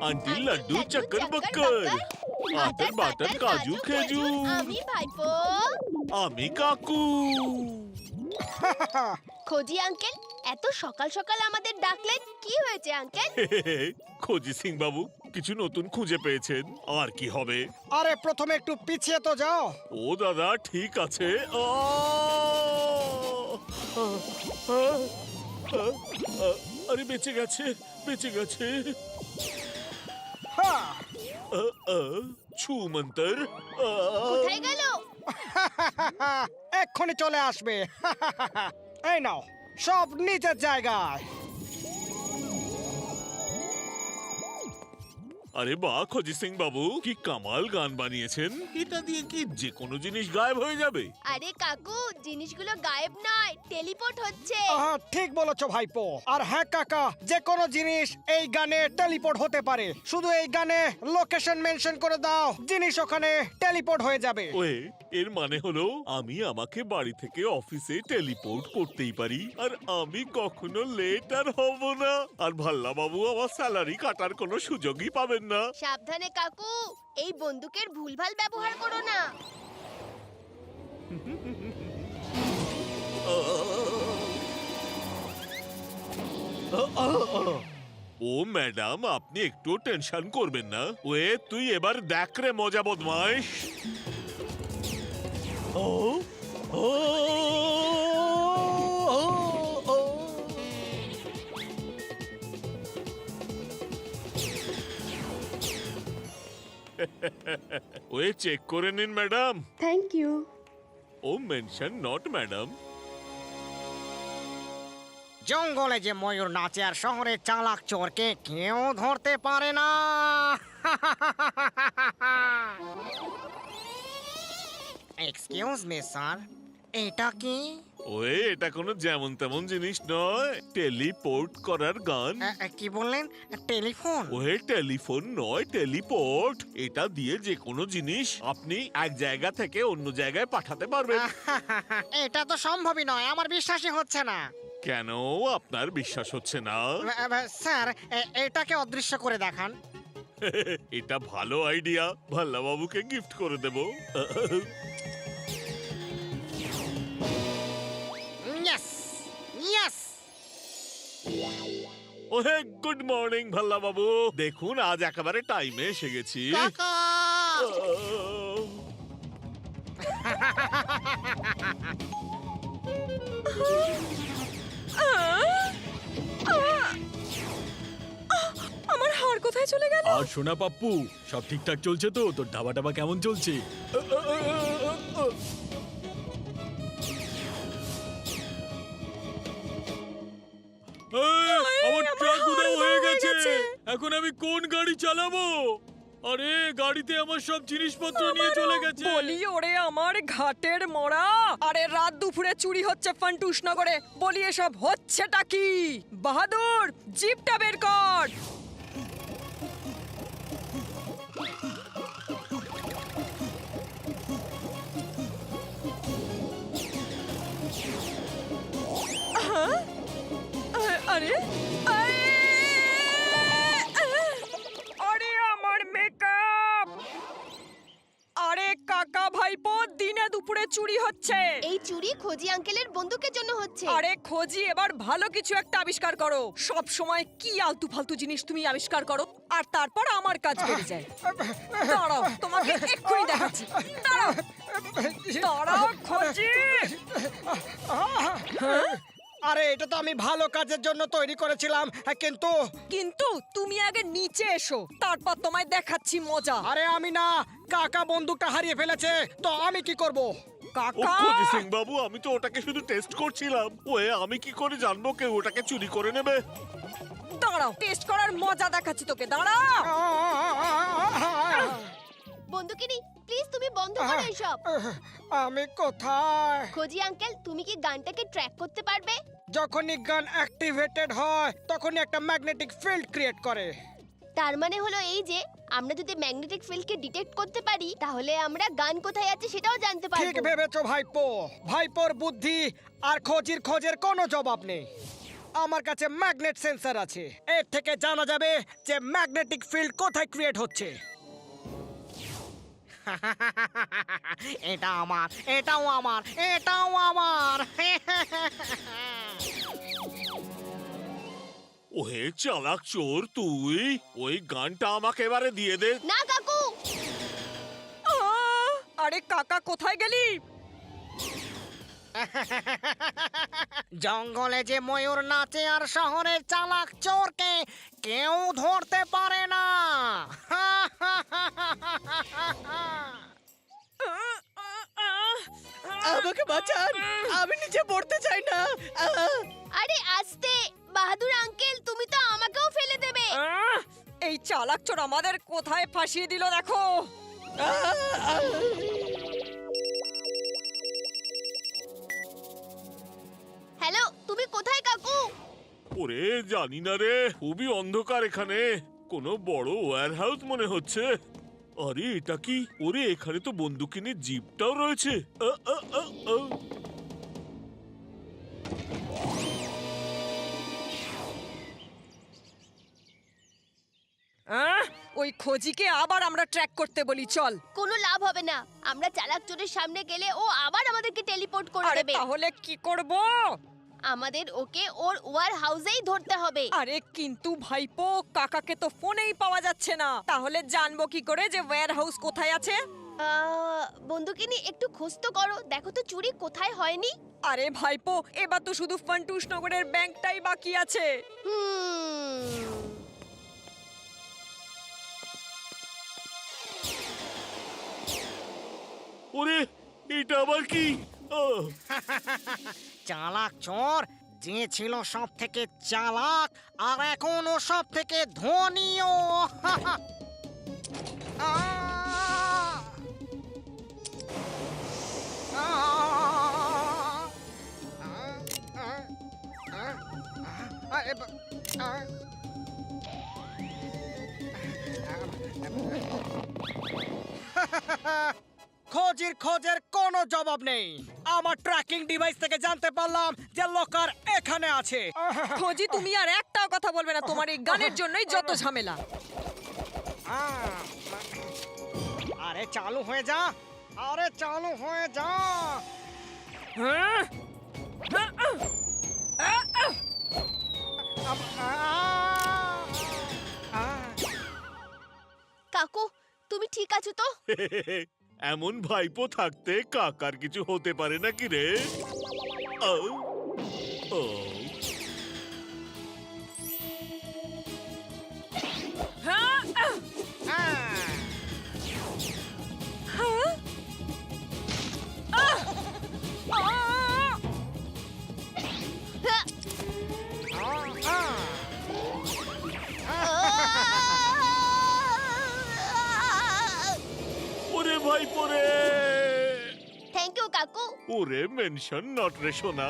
Aunty laddu চক্কর বক্কর, আতর বাতর কাজু খেজুর, আমি ভাইপো। আমি কাকু। খোঁজি আঙ্কেল, এত সকাল সকাল আমাদের ডাকলেন, কি হয়েছে আঙ্কেল? খোঁজি সিং বাবু কিছু নতুন খুঁজে পেয়েছেন, আর কি হবে? আরে প্রথমে একটু পিছিয়ে তো যাও। ও দাদা ঠিক আছে। আরে বেঁচে গেছে, বেঁচে গেছে। হ্যাঁ। ছু মন্তর। কোথায় গেল? এক্ষুনি চলে আসবে। এই নাও, সব নিজের জায়গায়। আরে বাহ খোঁজি সিং বাবু, কি কামাল গান বানিয়েছেন। এটা দিয়ে কি যে কোনো জিনিস গায়েব হয়ে যাবে? আরে কাকু, জিনিসগুলো গায়েব নয়, টেলিপোর্ট হচ্ছে। ঠিক বলেছো ভাইপো। আর হ্যাঁ কাকা, যে কোনো জিনিস এই গানে টেলিপোর্ট হতে পারে। শুধু এই গানে লোকেশন মেনশন করে দাও, জিনিস ওখানে টেলিপোর্ট হয়ে যাবে। ওয়ে, এর মানে হলো আমি আমাকে বাড়ি থেকে অফিসে টেলিপোর্ট করতেই পারি, আর আমি কখনো লেট আর হব না। আর ভাল্লা বাবু আমার স্যালারি কাটার কোনো সুযোগই পাবেন না। সাবধানে কাকু, এই বন্দুকের ভুলভাল ব্যবহার করো না। ও ম্যাডাম, আপনি একটু টেনশন করবেন না। ওয়ে তুই এবার দেখ রে মজা বদমাইশ। ও ও ও ওয়ে চেক করে নিন ম্যাডাম। Thank you. ও মেনশন নট ম্যাডাম। জঙ্গলে যে ময়ূর নাচে আর শহরে চালাক চোরকে কেউ ধরতে পারে না। এক্সকিউজ মি স্যার, এটা কি? ওয়ে এটা কোনো যেমন তেমন জিনিস নয়, টেলিপোর্ট করার গান। কি বললেন? টেলিফোন? ওহে টেলিফোন নয়, টেলিপোর্ট। এটা দিয়ে যে কোনো জিনিস আপনি এক জায়গা থেকে অন্য জায়গায় পাঠাতে পারবেন। এটা তো সম্ভবই নয়, আমার বিশ্বাসই হচ্ছে না। কেন আপনার বিশ্বাস হচ্ছে না? স্যার, এটাকে অদৃশ্য করে দেখান। এটা ভালো আইডিয়া, ভাল্লা বাবুকে গিফট করে দেব। Yes yes. ওহে গুড মর্নিং ভাল্লা বাবু, দেখুন আজ একেবারে টাইমে এসে গেছি। কাকা! আমার হাড় কোথায় চলে গেল? আর সোনা পাপ্পু, সব ঠিকঠাক চলছে তো? তোর ধাবা টাবা কেমন চলছে? আমার ট্রাক উধাও হয়ে গেছে। এখন আমি কোন গাড়ি চালাবো? আরে গাড়িতে আমার সব জিনিসপত্র নিয়ে চলে গেছে। বলি ওরে আমার ঘাটের মোড়া, আরে রাত দুপুরে চুরি হচ্ছে ফান্টুস নগরে। বলি এসব হচ্ছেটা কি? বাহাদুর, জিপটা বের কর। আরে আরে আমার মেকআপ! আরে কাকা ভাইপো, দিনে দুপুরে চুরি হচ্ছে। এই চুরি খোঁজি আঙ্কেলের বন্দুকের জন্য হচ্ছে। আরে খোঁজি, এবার ভালো কিছু একটা আবিষ্কার করো। সব সময় কি আলতু ফালতু জিনিস তুমি আবিষ্কার করো, আর তারপর আমার কাজ বেড়ে যায়। দাঁড়াও, তোমাকে এক্ষুনি দেখাচ্ছি। দাঁড়াও দাঁড়াও খোঁজি। আরে এটা তো আমি ভালো কাজের জন্য তৈরি করেছিলাম, কিন্তু কিন্তু তুমি আগে নিচে এসো, তারপর তোমায় দেখাচ্ছি মজা। আরে আমি না, কাকা বন্দুকটা হারিয়ে ফেলেছে, তো আমি কি করব? ও কাকা, খোঁজি সিং বাবু, আমি তো ওটাকে শুধু টেস্ট করছিলাম। ওয়ে আমি কি করে জানবো কেউ ওটাকে চুরি করে নেবে? দাঁড়াও, টেস্ট করার মজা দেখাচ্ছি তোকে, দাঁড়াও। বন্দুকিনি, প্লিজ তুমি বন্ধ করো এসব। আমি কোথায়? খোঁজি আঙ্কেল, তুমি কি গানটাকে ট্র্যাক করতে পারবে? যখনই গান অ্যাক্টিভেটেড হয় তখনই একটা ম্যাগনেটিক ফিল্ড ক্রিয়েট করে। তার মানে হলো এই যে আমরা যদি ম্যাগনেটিক ফিল্ডকে ডিটেক্ট করতে পারি, তাহলে আমরা গান কোথায় আছে সেটাও জানতে ঠিক পারবো। ভেবেছো ভাইপো। ভাইপোর বুদ্ধি আর খোঁজের কোনো জবাব নেই। আমার কাছে ম্যাগনেট সেন্সর আছে। এর থেকে জানা যাবে যে ম্যাগনেটিক ফিল্ড কোথায় ক্রিয়েট হচ্ছে। এটা আমার, এটাও আমার, এটাও আমার। ওহে চালাক চোর তুই, ওই গানটা আমাকে এবারে দিয়ে দে। না কাকু, আরে কাকা কোথায় গেলি? জঙ্গলে যে ময়ূর নাচে আর শহরের চালাক চোরকে কেউ ধরতে পারে না। আমাকে বাঁচান, আমি নিচে পড়তে চাই না। আরে আস্তে, বাহাদুর আঙ্কেল তুমি তো আমাকেও ফেলে দেবে। এই চালাক চোর আমাদের কোথায় ফাঁসিয়ে দিল দেখো। হ্যালো, তুমি কোথায় কাকু? ওরে জানি না রে, খুবই অন্ধকার এখানে। কোনো বড় ওয়্যার হাউস মনে হচ্ছে। আরে এটা কি? ওরে এখানে তো বন্দুকিনের জিপটাও রয়েছে। আ, আ, আ, আ। ওই খোঁজিকে আবার আমরা ট্র্যাক করতে বলি, চল। কোনো লাভ হবে না, আমরা চালাক চোরের সামনে গেলে ও আবার আমাদেরকে টেলিপোর্ট করে আরে দেবে। তাহলে কি করব? আমাদের ওকে ওর ওয়ার হাউসেই ধরতে হবে। আরে কিন্তু ভাইপো, কাকাকে তো ফোনেই পাওয়া যাচ্ছে না, তাহলে জানবো কি করে যে ওয়্যার হাউস কোথায় আছে? বন্দুকিনি একটু খোঁজ তো করো, দেখো তো চুরি কোথায় হয়নি। আরে ভাইপো, এবার তো শুধু ফান্টুস নগরের ব্যাংকটাই বাকি আছে। ওরে এটা আবার কি? আহ, চালাক চোর যে ছিল সব থেকে চালাক আর এখন ও সব থেকে ধনীও। খোঁজের কোনো জবাব নেই। আমার ট্র্যাকিং ডিভাইস থেকে জানতে পারলাম যে লোকার এখানে আছে। খোঁজি, তুমি আর একটাও কথা বলবে না, তোমার এই গানের জন্যই যত ঝামেলা। আরে চালু হয়ে যা, আরে চালু হয়ে যা। হ্যাঁ? কাকু তুমি ঠিক আছো তো? এমন ভাইপো থাকতে কাকার কিছু হতে পারে নাকি রে? ও ও ওরে ভাইপো রে! থ্যাংক ইউ কাকু। ওরে মেনশন নট রে সোনা।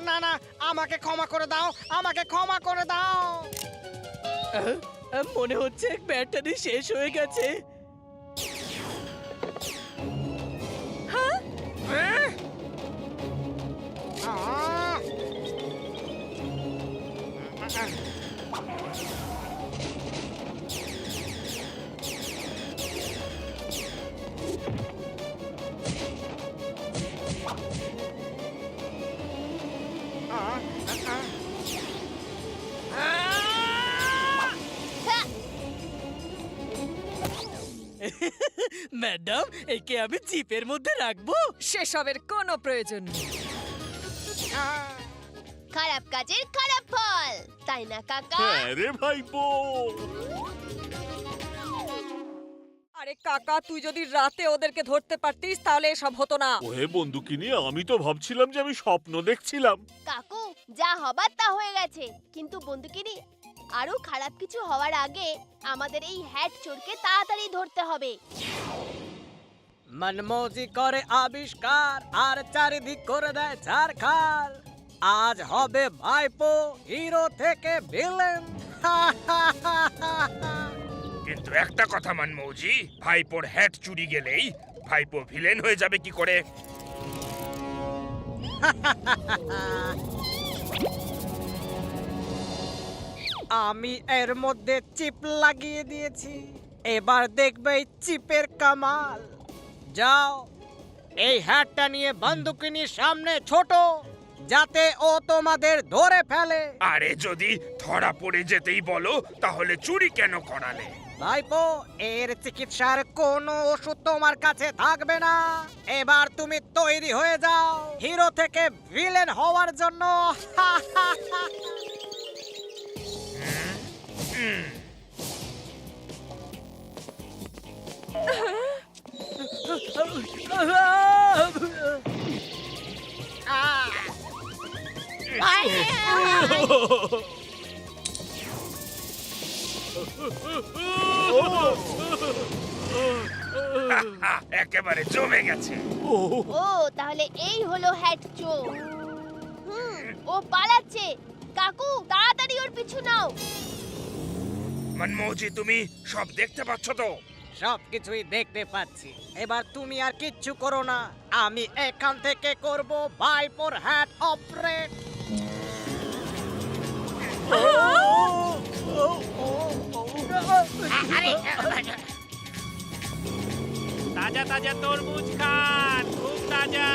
না না, আমাকে ক্ষমা করে দাও, আমাকে ক্ষমা করে দাও। মনে হচ্ছে ব্যাটারি শেষ হয়ে গেছে। ম্যাডাম, একে আমি জিপের মধ্যে রাখবো? সেসবের কোনো প্রয়োজন নেই। খারাপ কাজের খারাপ ফল, তাই না কাকা? হ্যাঁ রে ভাইপো। আরে কাকা, তুই যদি রাতে ওদেরকে ধরতে পারতিস তাহলে এসব হতো না। ওহে বন্দুকিনি, আমি তো ভাবছিলাম যে আমি স্বপ্ন দেখছিলাম। কাকু যা হবার তা হয়ে গেছে, কিন্তু বন্দুকিনি আরো খারাপ কিছু হওয়ার আগে আমাদের এই হ্যাট চোরকে তাড়াতাড়ি ধরতে হবে। মনমোজি করে আবিষ্কার আর চারিদিক করে দেয় ঝাড়খার। আজ হবে ভাইপো হিরো থেকে ভিলেন। কিন্তু একটা কথা মানমৌজি, ভাইপোর হ্যাট চুরি গেলেই ভাইপো ভিলেন হয়ে যাবে কি করে? আমি এর মধ্যে চিপ লাগিয়ে দিয়েছি, এবার দেখবে এই চিপের কামাল। যাও, এই হ্যাটটা নিয়ে বন্দুকিনীর সামনে ছোট, যাতে ও তোমাদের ধরে ফেলে। আরে যদি ধরা পড়ে যেতেই বলো তাহলে চুরি কেন করালে? ভাইপো, এর চিকিৎসার কোনো ওষুধ তোমার কাছে থাকবে না। এবার তুমি তৈরি হয়ে যাও হিরো থেকে ভিলেন হওয়ার জন্য। একেবারে জমে গেছে। ও ও তাহলে এই হলো হ্যাট চোর। ও পালাচ্ছে। কাকু তাড়াতাড়ি ওর পিছু নাও। মানমৌজি, তুমি সব দেখতে পাচ্ছ তো? সবকিছুই দেখতে পাচ্ছি, এবার তুমি আর কিচ্ছু করো না। আমি এখান থেকে করব ভাইপোর হ্যাট অপারেট। তাজা তাজা তরমুজ খান, খুব তাজা।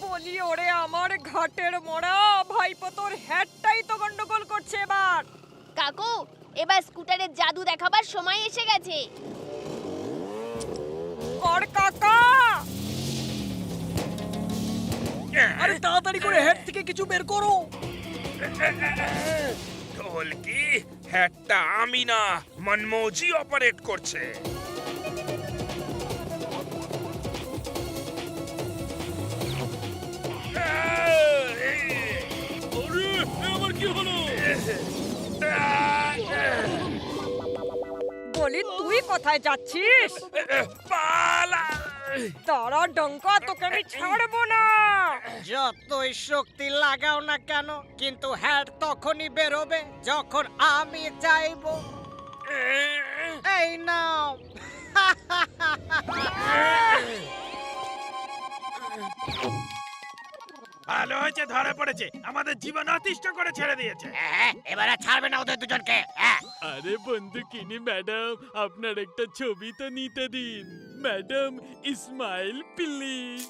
বলি ওরে আমার ঘাটের মোড়া, ভাইপো তোর হ্যাটটাই তো গন্ডগোল করছে এবার। কাকু এবার স্কুটারের জাদু দেখাবার সময় এসে গেছে। কর কাকা। আরে তাড়াতাড়ি করে হেড থেকে কিছু বের করো। ঢোলকি, হ্যাটটা আমি না, মানমৌজি অপারেট করছে। আরে, আমার কি হলো? বলি তুই কোথায় যাচ্ছিস? পালা! তারা ডঙ্কা, তোকে আমি ছাড়বো না। যতই শক্তি লাগাও না কেন, কিন্তু হ্যাট তখনই বেরোবে যখন আমি চাইবো। এই নাও। ভালো হয়েছে ধরা পড়েছে, আমাদের জীবন অতিষ্ঠ করে ছেড়ে দিয়েছে। এবার আর ছাড়বে না ওদের দুজনকে। আরে বন্ধুকিনী ম্যাডাম, আপনার একটা ছবি তো নিতে দিন। Madam Ismail please.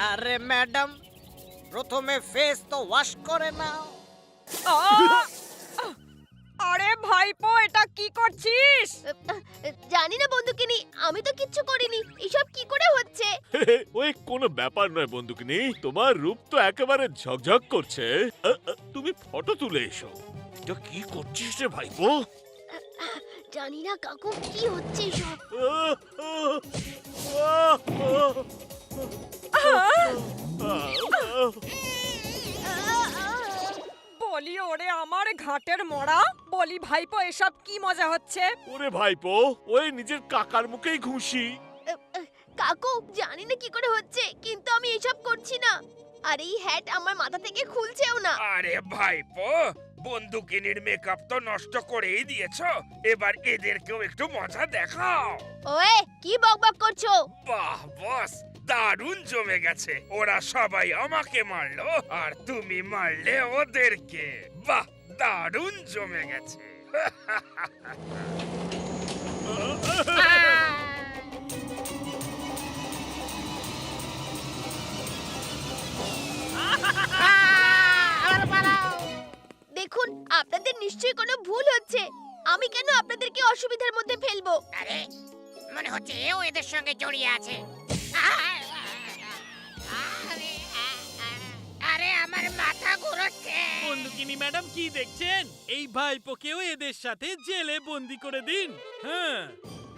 আরে ম্যাডাম, প্রথমে ফেস তো ওয়াশ করে নাও। আরে ভাইপো, এটা কি করছিস? জানি না বন্ধুকিনি, আমি তো কিচ্ছু করিনি। এসব কি করে হচ্ছে? ওই কোনো ব্যাপার নয় বন্ধুকিনী, তোমার রূপ তো একেবারে ঝকঝক করছে। তুমি ফটো তুলে এসো। এটা কি করছিস রে ভাইপো? জানি না কাকু, কি হচ্ছে এসব। বলি ওরে আমার ঘাটের মোড়া, বলি ভাইপো এসব কি মজা হচ্ছে? ওরে ভাইপো, ওই নিজের কাকার মুখেই ঘুষি। কাকু জানি না কি করে হচ্ছে, কিন্তু আমি এসব করছি না। আর এই হ্যাট আমার মাথা থেকে খুলছেও না। আরে ভাইপো, বন্দুকিনীর মেকআপ তো নষ্ট করেই দিয়েছো, এবার এদেরকেও একটু মজা দেখাও। ওয়ে, কি বকবক করছো? বাহ বস, দারুণ জমে গেছে। ওরা সবাই আমাকে মারলো আর তুমি মারলে ওদেরকে। বাহ, দারুণ জমে গেছে। দেখুন, আপনাদের নিশ্চয়ই কোনো ভুল হচ্ছে। আমি কেন আপনাদেরকে অসুবিধার মধ্যে ফেলবো? আরে মনে হচ্ছে এও এদের সঙ্গে জড়িয়ে আছে। আরে, আরে আমার মাথা ঘুরোচ্ছে। বন্ধুকিনী ম্যাডাম, কি দেখছেন? এই ভাইপোকেও এদের সাথে জেলে বন্দি করে দিন। হ্যাঁ,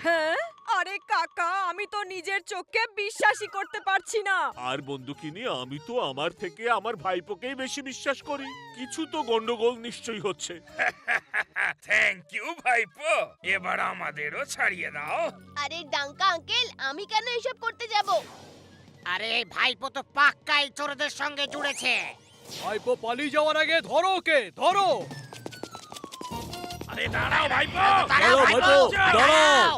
হ্যাঁ? আরে কাকা, আমি তো নিজের চোখকে বিশ্বাসই করতে পারছি না। আর বন্ধুকিনী, আমি তো আমার থেকে আমার ভাইপোকেই বেশি বিশ্বাস করি। কিছু তো গন্ডগোল নিশ্চয়ই হচ্ছে। থ্যাংক ইউ ভাইপো, এবার আমাদেরও ছাড়িয়ে দাও। আরে ডাঙ্কা আঙ্কেল, আমি কেন এসব করতে যাব? আরে ভাইপো তো পাক্কাই চোরদের সঙ্গে জুড়েছে। ভাইপো পালিয়ে যাওয়ার আগে ধরো ওকে, ধরো। আরে দাঁড়াও ভাইপো, দাঁড়াও ভাইপো, দাঁড়াও।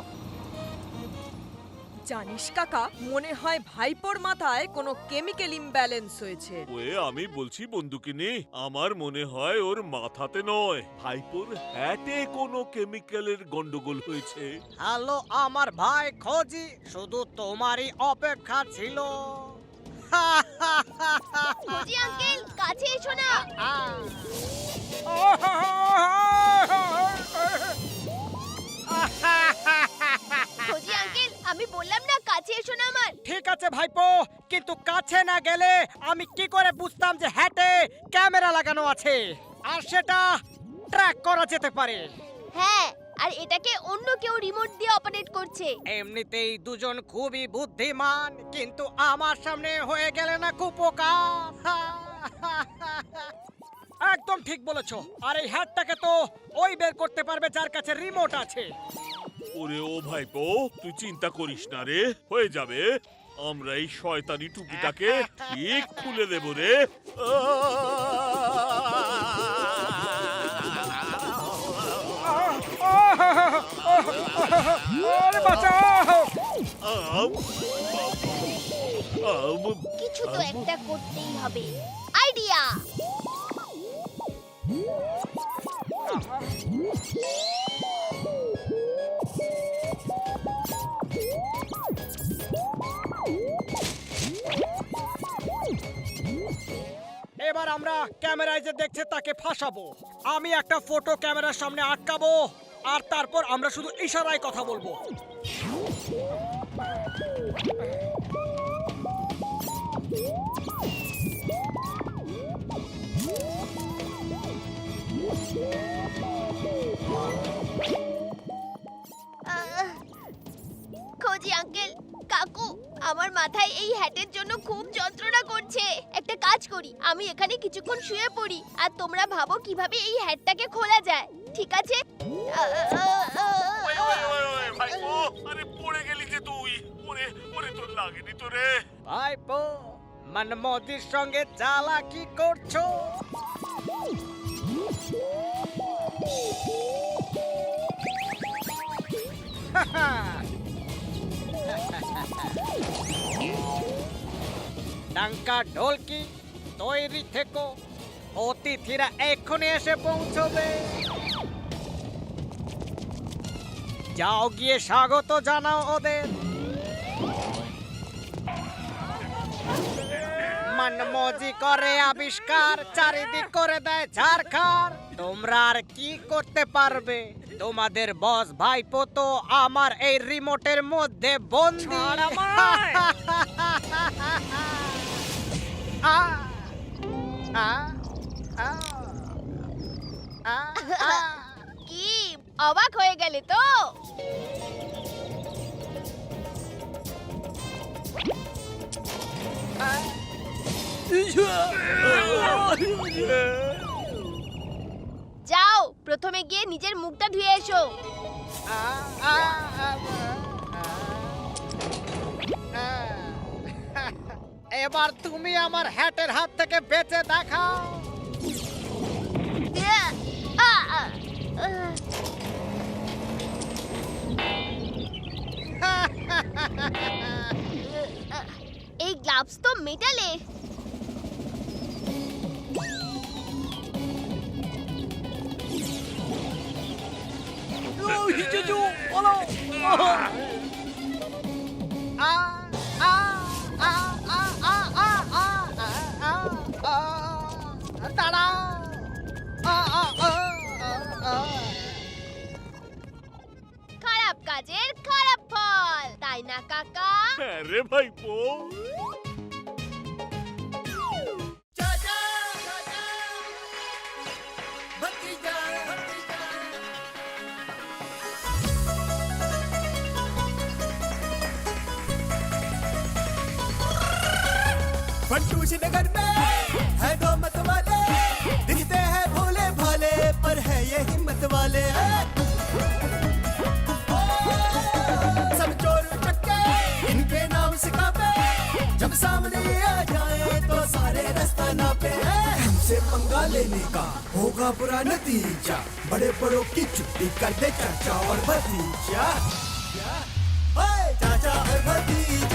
জানিস কাকা, মনে হয় ভাইপোর মাথায় কোনো কেমিক্যাল ইমব্যালেন্স হয়েছে। ওয়ে আমি বলছি বন্দুকিনি, আমার মনে হয় ওর মাথাতে নয়, ভাইপোর হ্যাটে কোনো কেমিক্যালের গন্ডগোল হয়েছে। হ্যালো আমার ভাই খোঁজি, শুধু তোমারই অপেক্ষা ছিল। খোঁজি আঙ্কেল, কাছে এসো না। খোঁজি আঙ্কেল, আমি বললাম না কাছে এসো না আমার। ঠিক আছে ভাইপো, কিন্তু কাছে না গেলে আমি কি করে বুঝতাম যে হ্যাটে ক্যামেরা লাগানো আছে আর সেটা ট্র্যাক করা যেতে পারে? হ্যাঁ, আর এটাকে অন্য কেউ রিমোট দিয়ে অপারেট করছে। এমনিতেই দুজন খুবই বুদ্ধিমান, কিন্তু আমার সামনে হয়ে গেলে না কুপোকার। একদম ঠিক বলেছো। আর এই হ্যাটটাকে তো ওই বের করতে পারবে যার কাছে রিমোট আছে। ওরে ও ভাইপো, তুই চিন্তা করিস না রে, হয়ে যাবে। আমরা এই শয়তানি টুপিটাকে ঠিক খুলে দেব রে। আরে বাঁচাও! আম, আম, কিছু তো একটা করতেই হবে। আইডিয়া! এবার আমরা ক্যামেরায় যে দেখছে তাকে ফাঁসাবো। আমি একটা ফটো ক্যামেরার সামনে আটকাবো আর তারপর আমরা শুধু ইশারায় কথা বলবো। খোঁজি আঙ্কেল, কাকু, আমার মাথায় এই হ্যাটের জন্য খুব যন্ত্রণা করছে। একটা কাজ করি, আমি এখানে কিছুক্ষণ শুয়ে পড়ি আর তোমরা ভাবো কিভাবে এই হ্যাটটাকে খোলা যায়, ঠিক আছে? ওই, ভাইপো, আরে পড়ে গেলি যে তুই। ওরে ওরে, তোর লাগেনি তো রে? ভাইপো, মনমোদির সঙ্গে চালাকি করছো? ডাঙ্কা ঢোলকি তৈরি থেকো, অতিথিরা এক্ষুনি এসে পৌঁছবে। যাও গিয়ে স্বাগত জানাও ওদের। মনমোজি করে আবিষ্কার, চারিদিক করে দেয় ঝাড়খাড়। তোমরা আর কি করতে পারবে? তোমাদের বস ভাইপো তো আমার এই রিমোটের মধ্যে বন্দী। আ, আ, আ, আ, আ। কি অবাক হয়ে গেলে তো? যাও, প্রথমে গিয়ে নিজের মুখটা ধুয়ে এসো। এবার তুমি আমার হ্যাটের হাত থেকে বেঁচে দেখাও। এই গ্লাভস তো মেটালের। খারাপ কাজের খারাপ ফল, তাই না কাকা? হ্যাঁ রে ভাইপো। फंटू श्रीनगर में है दो मत वाले, दिखते हैं भोले भाले पर है ये हिम्मत वाले। सब चोर चक्के इनके नाम से कापे, जब सामने आ जाए तो सारे रास्ता नापे। लेने का होगा बुरा नतीजा, बड़े बड़ों की छुट्टी कर दे चाचा और भतीजा। ओए, चाचा और भतीजा